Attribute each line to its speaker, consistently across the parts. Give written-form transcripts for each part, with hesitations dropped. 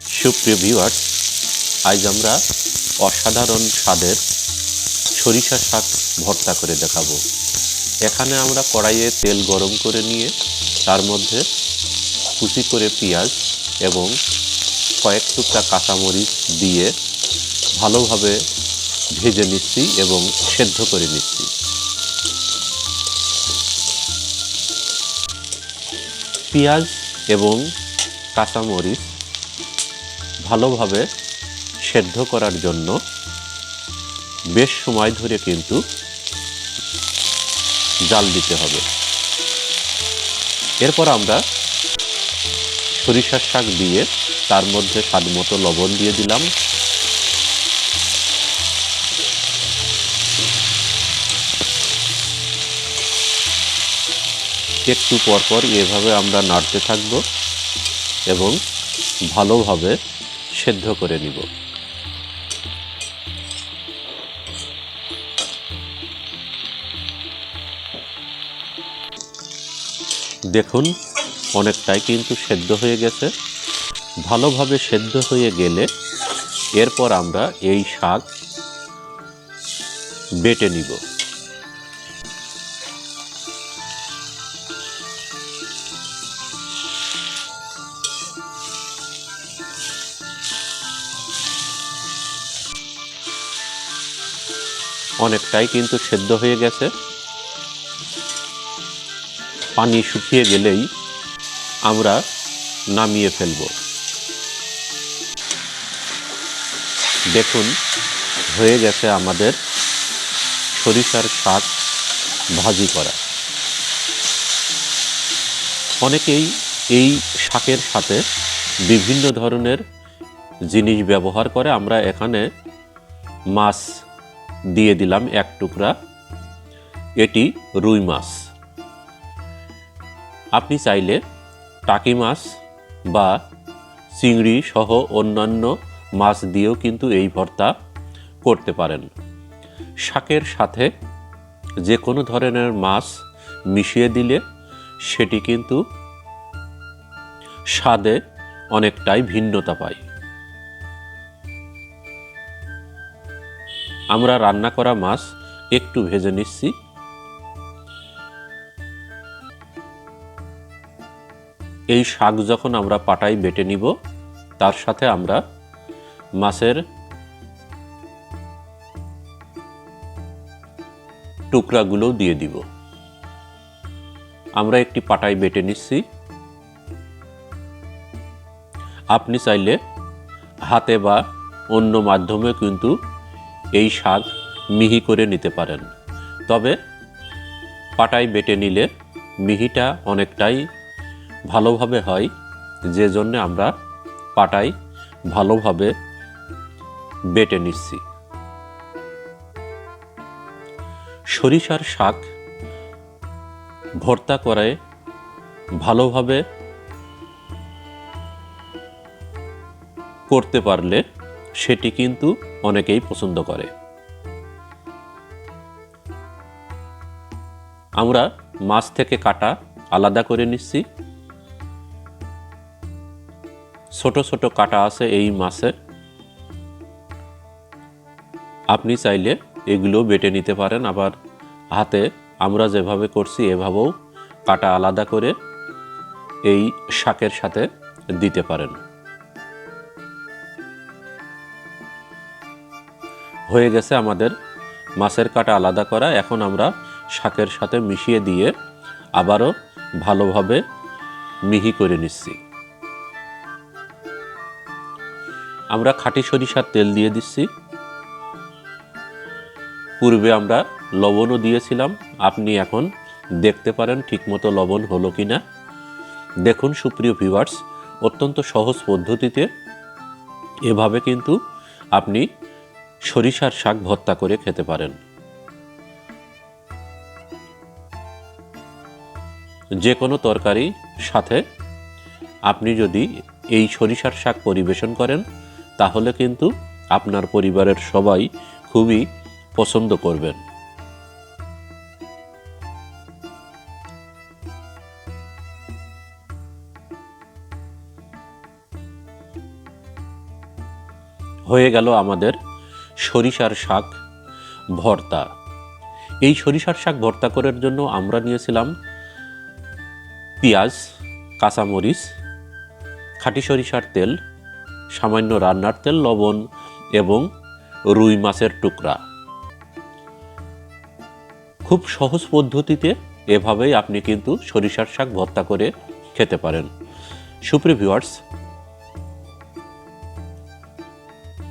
Speaker 1: সুপ্রিয় ভিউয়ার্স, আজ আমরা অসাধারণ স্বাদের সরিষা শাক ভর্তা করে দেখাবো। এখানে আমরা কড়াইয়ে তেল গরম করে নিয়ে তার মধ্যে কুচি করে পেঁয়াজ এবং কয়েক টুকরা কাঁচামরিচ দিয়ে ভালোভাবে ভেজে নিচ্ছি এবং সেদ্ধ করে নিচ্ছি। পেঁয়াজ এবং কাঁচামরিচ ভালোভাবে সেদ্ধ করার জন্য বেশ সময় ধরে কিন্তু জাল দিতে হবে। এরপর আমরা সরিষার শাক দিয়ে তার মধ্যে স্বাদমতো লবণ দিয়ে দিলাম। একটু পরপর এভাবে আমরা নাড়তে থাকব এবং ভালোভাবে সেদ্ধ করে নিব। দেখুন, অনেকটাই কিন্তু সেদ্ধ হয়ে গেছে। ভালোভাবে সেদ্ধ হয়ে গেলে এরপর আমরা এই শাক বেটে নিব। অনেকটাই কিন্তু সেদ্ধ হয়ে গেছে। পানি শুকিয়ে গেলেই আমরা নামিয়ে ফেলব। দেখুন, হয়ে গেছে আমাদের সরিষার শাক ভাজি করা। অনেকেই এই শাকের সাথে বিভিন্ন ধরনের জিনিস ব্যবহার করে। আমরা এখানে মাছ দিয়ে দিলাম এক টুকরা, এটি রুই মাছ। আপনি চাইলে টাকি মাছ বা চিংড়ি সহ অন্যান্য মাছ দিয়েও কিন্তু এই ভর্তা করতে পারেন। শাকের সাথে যে কোনো ধরনের মাছ মিশিয়ে দিলে সেটি কিন্তু স্বাদে অনেকটাই ভিন্নতা পায়। আমরা রান্না করা মাছ একটু ভেজে নিচ্ছি। এই শাক যখন আমরা পাটায় বেটে নিব, তার সাথে আমরা মাছের টুকরাগুলোও দিয়ে দিব। আমরা একটি পাটায় বেটে নিচ্ছি। আপনি চাইলে হাতে বা অন্য মাধ্যমে কিন্তু এই শাক মিহি করে নিতে পারেন। তবে পাটায় বেটে নিলে মিহিটা অনেকটাই ভালোভাবে হয়, যে জন্য আমরা পাটায় ভালোভাবে বেটে নিচ্ছি। সরিষার শাক ভর্তা করে ভালোভাবে করতে পারলে সেটি কিন্তু অনেকেই পছন্দ করে। আমরা মাছ থেকে কাটা আলাদা করে নিচ্ছি। ছোট ছোট কাটা আছে এই মাছে। আপনি চাইলে এগুলো বেটে নিতে পারেন, আবার হাতে আমরা যেভাবে করছি এভাবেও কাটা আলাদা করে এই শাকের সাথে দিতে পারেন। হয়ে গেছে আমাদের মাছের কাটা আলাদা করা। এখন আমরা শাকের সাথে মিশিয়ে দিয়ে আবারও ভালোভাবে মিহি করে নিচ্ছি। আমরা খাঁটি সরিষার তেল দিয়ে দিচ্ছি। পূর্বে আমরা লবণও দিয়েছিলাম। আপনি এখন দেখতে পারেন ঠিকমতো লবণ হলো কিনা। দেখুন সুপ্রিয় ভিউয়ার্স, অত্যন্ত সহজ পদ্ধতিতে এভাবে কিন্তু আপনি সরিষার শাক ভর্তা করে খেতে পারেন। যে কোনো তরকারি সাথে আপনি যদি এই সরিষার শাক পরিবেশন করেন, তাহলে কিন্তু আপনার পরিবারের সবাই খুবই পছন্দ করবেন। হয়ে গেল আমাদের সরিষার শাক ভর্তা। এই সরিষার শাক ভর্তা করার জন্য আমরা নিয়েছিলাম পেঁয়াজ, কাঁচামরিচ, খাঁটি সরিষার তেল, সামান্য রান্নার তেল, লবণ এবং রুই মাছের টুকরা। খুব সহজ পদ্ধতিতে এভাবেই আপনি কিন্তু সরিষার শাক ভর্তা করে খেতে পারেন। সুপ্রিয় ভিউয়ার্স,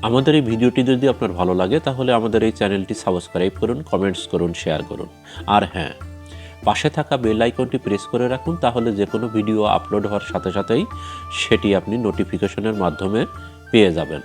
Speaker 1: আমাদের এই ভিডিওটি যদি আপনার ভালো লাগে তাহলে আমাদের এই চ্যানেলটি সাবস্ক্রাইব করুন, কমেন্টস করুন, শেয়ার করুন। আর হ্যাঁ, পাশে থাকা বেল আইকনটি প্রেস করে রাখুন, তাহলে যে কোনো ভিডিও আপলোড হওয়ার সাথে সাথেই সেটি আপনি নোটিফিকেশনের মাধ্যমে পেয়ে যাবেন।